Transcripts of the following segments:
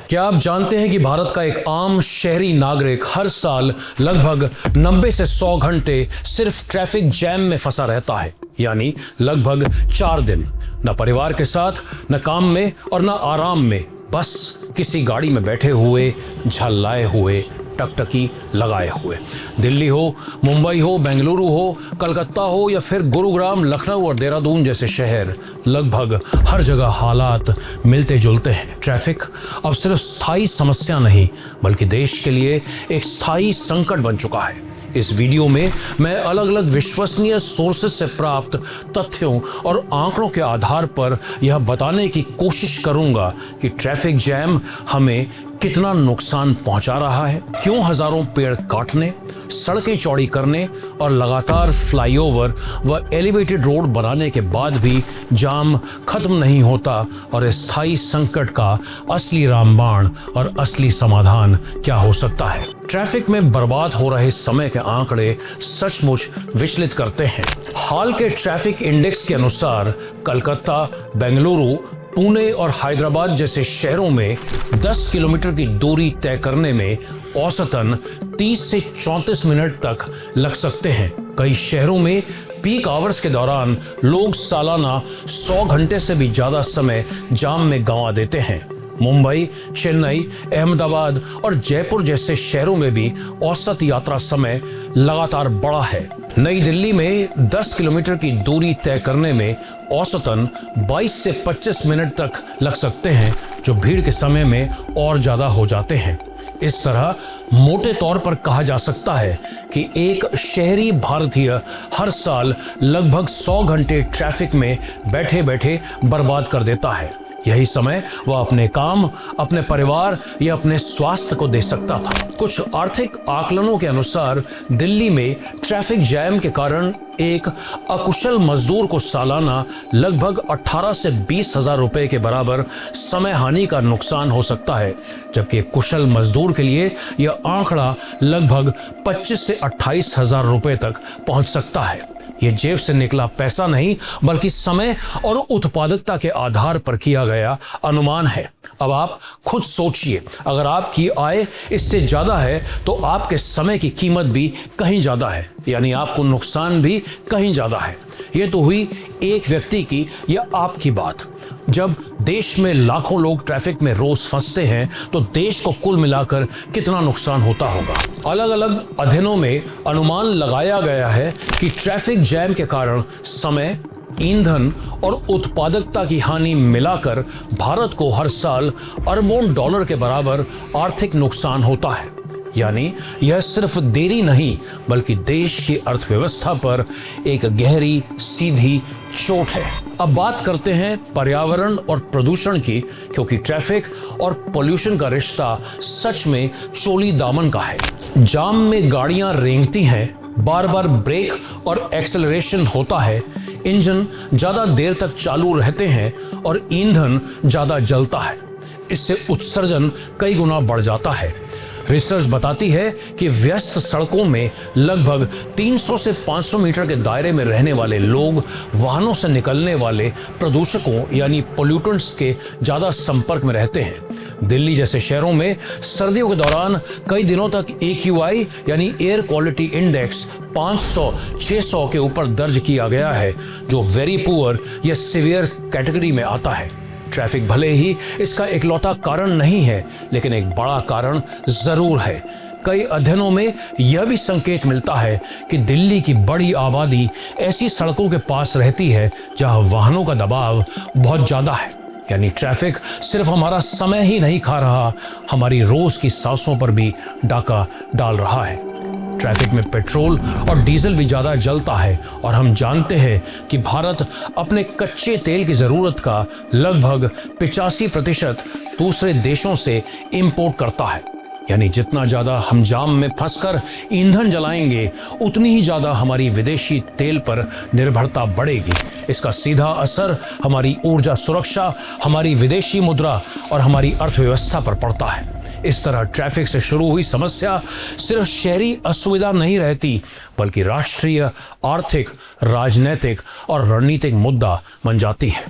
क्या आप जानते हैं कि भारत का एक आम शहरी नागरिक हर साल लगभग 90 से 100 घंटे सिर्फ ट्रैफिक जैम में फंसा रहता है, यानी लगभग 4 दिन, न परिवार के साथ, न काम में और न आराम में, बस किसी गाड़ी में बैठे हुए, झल्लाए हुए, टकटकी लगाए हुए। दिल्ली हो, मुंबई हो, बेंगलुरु हो, कलकत्ता हो या फिर गुरुग्राम, लखनऊ और देहरादून जैसे शहर, लगभग हर जगह हालात मिलते जुलते हैं। ट्रैफिक अब सिर्फ स्थायी समस्या नहीं बल्कि देश के लिए एक स्थायी संकट बन चुका है। इस वीडियो में मैं अलग अलग विश्वसनीय सोर्सेज से प्राप्त तथ्यों और आंकड़ों के आधार पर यह बताने की कोशिश करूंगा कि ट्रैफिक जैम हमें कितना नुकसान पहुंचा रहा है, क्यों हजारों पेड़ काटने, सड़कें चौड़ी करने और लगातार फ्लाईओवर व एलिवेटेड रोड बनाने के बाद भी जाम खत्म नहीं होता और स्थायी संकट का असली रामबाण और असली समाधान क्या हो सकता है। ट्रैफिक में बर्बाद हो रहे समय के आंकड़े सचमुच विचलित करते हैं। हाल के ट्रैफिक इंडेक्स के अनुसार कलकत्ता, बेंगलुरु, पुणे और हैदराबाद जैसे शहरों में 10 किलोमीटर की दूरी तय करने में औसतन 30 से 34 मिनट तक लग सकते हैं। कई शहरों में पीक आवर्स के दौरान लोग सालाना 100 घंटे से भी ज्यादा समय जाम में गंवा देते हैं। मुंबई, चेन्नई, अहमदाबाद और जयपुर जैसे शहरों में भी औसत यात्रा समय लगातार बढ़ा है। नई दिल्ली में 10 किलोमीटर की दूरी तय करने में औसतन 22 से 25 मिनट तक लग सकते हैं, जो भीड़ के समय में और ज्यादा हो जाते हैं। इस तरह मोटे तौर पर कहा जा सकता है कि एक शहरी भारतीय हर साल लगभग 100 घंटे ट्रैफिक में बैठे बैठे बर्बाद कर देता है। यही समय वह अपने काम, अपने परिवार या अपने स्वास्थ्य को दे सकता था। कुछ आर्थिक आकलनों के अनुसार दिल्ली में ट्रैफिक जैम के कारण एक अकुशल मजदूर को सालाना लगभग 18 से 20 हजार रुपए के बराबर समय हानि का नुकसान हो सकता है, जबकि कुशल मजदूर के लिए यह आंकड़ा लगभग 25 से 28 हजार रुपए तक पहुंच सकता है। ये जेब से निकला पैसा नहीं बल्कि समय और उत्पादकता के आधार पर किया गया अनुमान है। अब आप खुद सोचिए, अगर आपकी आय इससे ज्यादा है तो आपके समय की कीमत भी कहीं ज्यादा है, यानी आपको नुकसान भी कहीं ज्यादा है। ये तो हुई एक व्यक्ति की या आपकी बात। जब देश में लाखों लोग ट्रैफिक में रोज फंसते हैं तो देश को कुल मिलाकर कितना नुकसान होता होगा। अलग अलग अध्ययनों में अनुमान लगाया गया है कि ट्रैफिक जैम के कारण समय, ईंधन और उत्पादकता की हानि मिलाकर भारत को हर साल अरबों डॉलर के बराबर आर्थिक नुकसान होता है। यानी यह सिर्फ देरी नहीं बल्कि देश की अर्थव्यवस्था पर एक गहरी सीधी चोट है। अब बात करते हैं पर्यावरण और प्रदूषण की, क्योंकि ट्रैफिक और पोल्यूशन का रिश्ता सच में चोली दामन का है। जाम में गाड़ियां रेंगती हैं, बार बार ब्रेक और एक्सेलरेशन होता है, इंजन ज्यादा देर तक चालू रहते हैं और ईंधन ज्यादा जलता है। इससे उत्सर्जन कई गुना बढ़ जाता है। रिसर्च बताती है कि व्यस्त सड़कों में लगभग 300 से 500 मीटर के दायरे में रहने वाले लोग वाहनों से निकलने वाले प्रदूषकों यानी पोल्यूटेंट्स के ज्यादा संपर्क में रहते हैं। दिल्ली जैसे शहरों में सर्दियों के दौरान कई दिनों तक AQI यानी एयर क्वालिटी इंडेक्स 500-600 के ऊपर दर्ज किया गया है, जो वेरी पुअर या सीवियर कैटेगरी में आता है। ट्रैफिक भले ही इसका इकलौता कारण नहीं है, लेकिन एक बड़ा कारण जरूर है। कई अध्ययनों में यह भी संकेत मिलता है कि दिल्ली की बड़ी आबादी ऐसी सड़कों के पास रहती है जहां वाहनों का दबाव बहुत ज्यादा है। यानी ट्रैफिक सिर्फ हमारा समय ही नहीं खा रहा, हमारी रोज की सांसों पर भी डाका डाल रहा है। ट्रैफिक में पेट्रोल और डीजल भी ज्यादा जलता है और हम जानते हैं कि भारत अपने कच्चे तेल की जरूरत का लगभग 85% दूसरे देशों से इंपोर्ट करता है। यानी जितना ज्यादा हम जाम में फंसकर ईंधन जलाएंगे, उतनी ही ज्यादा हमारी विदेशी तेल पर निर्भरता बढ़ेगी। इसका सीधा असर हमारी ऊर्जा सुरक्षा, हमारी विदेशी मुद्रा और हमारी अर्थव्यवस्था पर पड़ता है। इस तरह ट्रैफिक से शुरू हुई समस्या सिर्फ शहरी असुविधा नहीं रहती, बल्कि राष्ट्रीय, आर्थिक, राजनीतिक और रणनीतिक मुद्दा बन जाती है।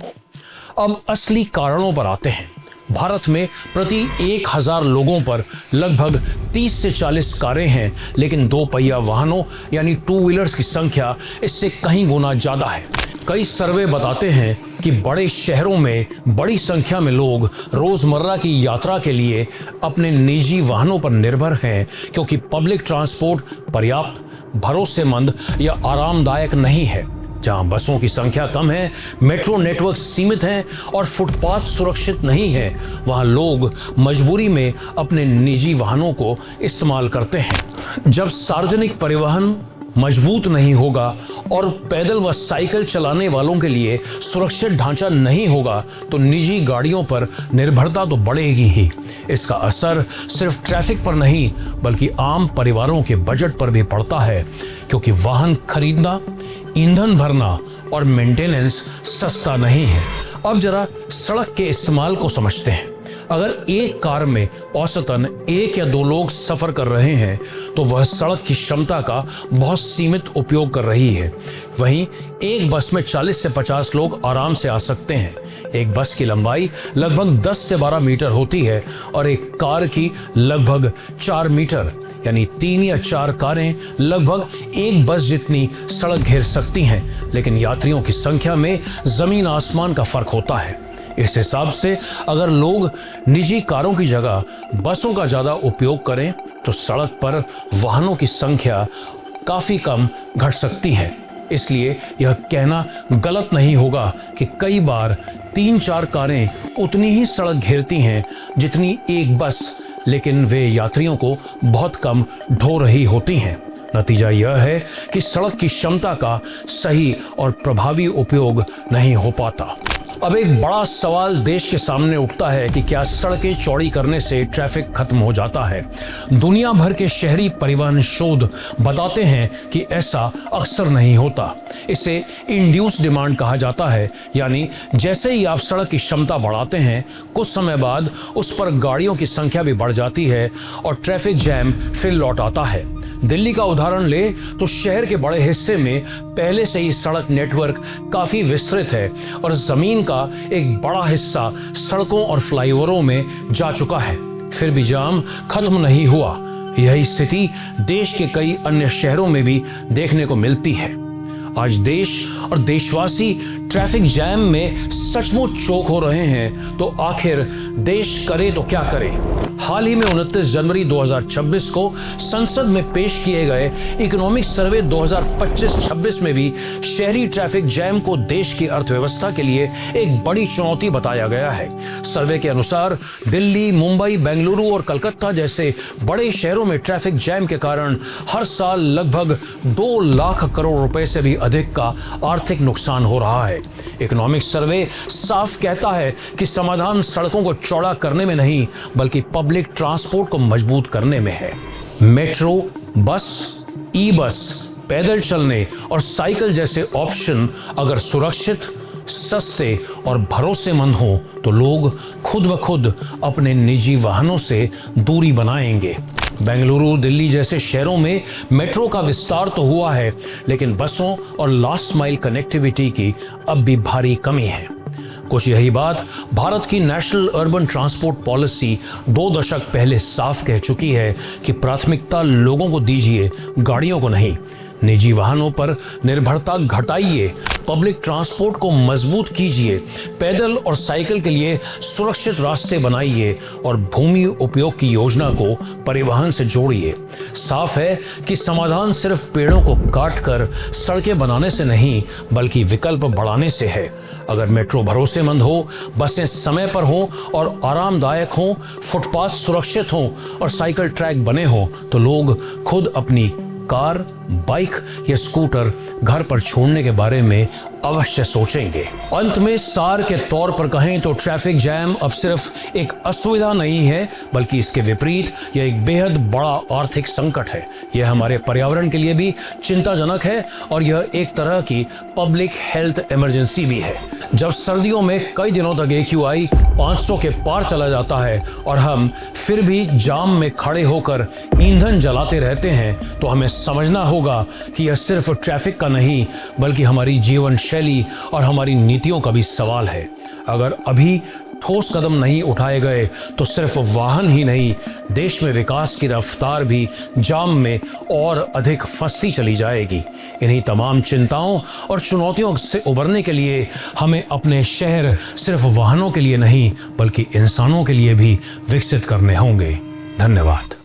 अब असली कारणों पर आते हैं। भारत में प्रति 1000 लोगों पर लगभग 30 से 40 कारें हैं, लेकिन दो पहिया वाहनों यानी टू व्हीलर्स की संख्या इससे कहीं गुना ज्यादा है। कई सर्वे बताते हैं कि बड़े शहरों में बड़ी संख्या में लोग रोजमर्रा की यात्रा के लिए अपने निजी वाहनों पर निर्भर हैं, क्योंकि पब्लिक ट्रांसपोर्ट पर्याप्त, भरोसेमंद या आरामदायक नहीं है। जहां बसों की संख्या कम है, मेट्रो नेटवर्क सीमित हैं और फुटपाथ सुरक्षित नहीं है, वहां लोग मजबूरी में अपने निजी वाहनों को इस्तेमाल करते हैं। जब सार्वजनिक परिवहन मजबूत नहीं होगा और पैदल व साइकिल चलाने वालों के लिए सुरक्षित ढांचा नहीं होगा, तो निजी गाड़ियों पर निर्भरता तो बढ़ेगी ही। इसका असर सिर्फ ट्रैफिक पर नहीं बल्कि आम परिवारों के बजट पर भी पड़ता है, क्योंकि वाहन खरीदना, ईंधन भरना और मेंटेनेंस सस्ता नहीं है। अब जरा सड़क के इस्तेमाल को समझते हैं। अगर एक कार में औसतन 1 या 2 लोग सफर कर रहे हैं, तो वह सड़क की क्षमता का बहुत सीमित उपयोग कर रही है। वहीं एक बस में 40 से 50 लोग आराम से आ सकते हैं। एक बस की लंबाई लगभग 10 से 12 मीटर होती है और एक कार की लगभग 4 मीटर, यानी 3 या 4 कारें लगभग एक बस जितनी सड़क घेर सकती हैं, लेकिन यात्रियों की संख्या में जमीन आसमान का फर्क होता है। इस हिसाब से अगर लोग निजी कारों की जगह बसों का ज्यादा उपयोग करें, तो सड़क पर वाहनों की संख्या काफी कम घट सकती है। इसलिए यह कहना गलत नहीं होगा कि कई बार 3-4 कारें उतनी ही सड़क घेरती हैं जितनी एक बस, लेकिन वे यात्रियों को बहुत कम ढो रही होती हैं। नतीजा यह है कि सड़क की क्षमता का सही और प्रभावी उपयोग नहीं हो पाता। अब एक बड़ा सवाल देश के सामने उठता है कि क्या सड़कें चौड़ी करने से ट्रैफिक खत्म हो जाता है। दुनिया भर के शहरी परिवहन शोध बताते हैं कि ऐसा अक्सर नहीं होता। इसे इंड्यूस डिमांड कहा जाता है, यानी जैसे ही आप सड़क की क्षमता बढ़ाते हैं, कुछ समय बाद उस पर गाड़ियों की संख्या भी बढ़ जाती है और ट्रैफिक जैम फिर लौट आता है। दिल्ली का उदाहरण ले तो शहर के बड़े हिस्से में पहले से ही सड़क नेटवर्क काफी विस्तृत है और जमीन का एक बड़ा हिस्सा सड़कों और फ्लाईओवरों में जा चुका है, फिर भी जाम खत्म नहीं हुआ। यही स्थिति देश के कई अन्य शहरों में भी देखने को मिलती है। आज देश और देशवासी ट्रैफिक जैम में सचमुच चौक हो रहे हैं, तो आखिर देश करे तो क्या करे। हाल ही में 29 जनवरी 2026 को संसद में पेश किए गए इकोनॉमिक सर्वे 2025-26 में भी शहरी ट्रैफिक जैम को देश की अर्थव्यवस्था के लिए एक बड़ी चुनौती बताया गया है। सर्वे के अनुसार दिल्ली, मुंबई, बेंगलुरु और कलकत्ता जैसे बड़े शहरों में ट्रैफिक जैम के कारण हर साल लगभग 2 लाख करोड़ रुपए से भी अधिक का आर्थिक नुकसान हो रहा है। इकोनॉमिक सर्वे साफ कहता है कि समाधान सड़कों को चौड़ा करने में नहीं बल्कि पब्लिक ट्रांसपोर्ट को मजबूत करने में है। मेट्रो, बस, ई बस, पैदल चलने और साइकिल जैसे ऑप्शन अगर सुरक्षित, सस्ते और भरोसेमंद हो, तो लोग खुद ब खुद अपने निजी वाहनों से दूरी बनाएंगे। बेंगलुरु, दिल्ली जैसे शहरों में मेट्रो का विस्तार तो हुआ है, लेकिन बसों और लास्ट माइल कनेक्टिविटी की अब भी भारी कमी है। कुछ यही बात भारत की नेशनल अर्बन ट्रांसपोर्ट पॉलिसी 2 दशक पहले साफ कह चुकी है कि प्राथमिकता लोगों को दीजिए, गाड़ियों को नहीं। निजी वाहनों पर निर्भरता घटाइए, पब्लिक ट्रांसपोर्ट को मजबूत कीजिए, पैदल और साइकिल के लिए सुरक्षित रास्ते बनाइए और भूमि उपयोग की योजना को परिवहन से जोड़िए। साफ है कि समाधान सिर्फ पेड़ों को काटकर सड़कें बनाने से नहीं बल्कि विकल्प बढ़ाने से है। अगर मेट्रो भरोसेमंद हो, बसें समय पर हों और आरामदायक हों, फुटपाथ सुरक्षित हों और साइकिल ट्रैक बने हों, तो लोग खुद अपनी कार, बाइक या स्कूटर घर पर छोड़ने के बारे में अवश्य सोचेंगे। अंत में सार के तौर पर कहें तो ट्रैफिक जैम अब सिर्फ एक असुविधा नहीं है बल्कि इसके विपरीत यह एक बेहद बड़ा आर्थिक संकट है। यह हमारे पर्यावरण के लिए भी चिंताजनक है और यह एक तरह की पब्लिक हेल्थ इमरजेंसी भी है। जब सर्दियों में कई दिनों तक AQI 500 के पार चला जाता है और हम फिर भी जाम में खड़े होकर ईंधन जलाते रहते हैं, तो हमें समझना होगा कि यह सिर्फ ट्रैफिक का नहीं बल्कि हमारी जीवन शैली और हमारी नीतियों का भी सवाल है। अगर अभी ठोस कदम नहीं उठाए गए तो सिर्फ वाहन ही नहीं, देश में विकास की रफ्तार भी जाम में और अधिक फंसती चली जाएगी। इन्हीं तमाम चिंताओं और चुनौतियों से उबरने के लिए हमें अपने शहर सिर्फ वाहनों के लिए नहीं बल्कि इंसानों के लिए भी विकसित करने होंगे। धन्यवाद।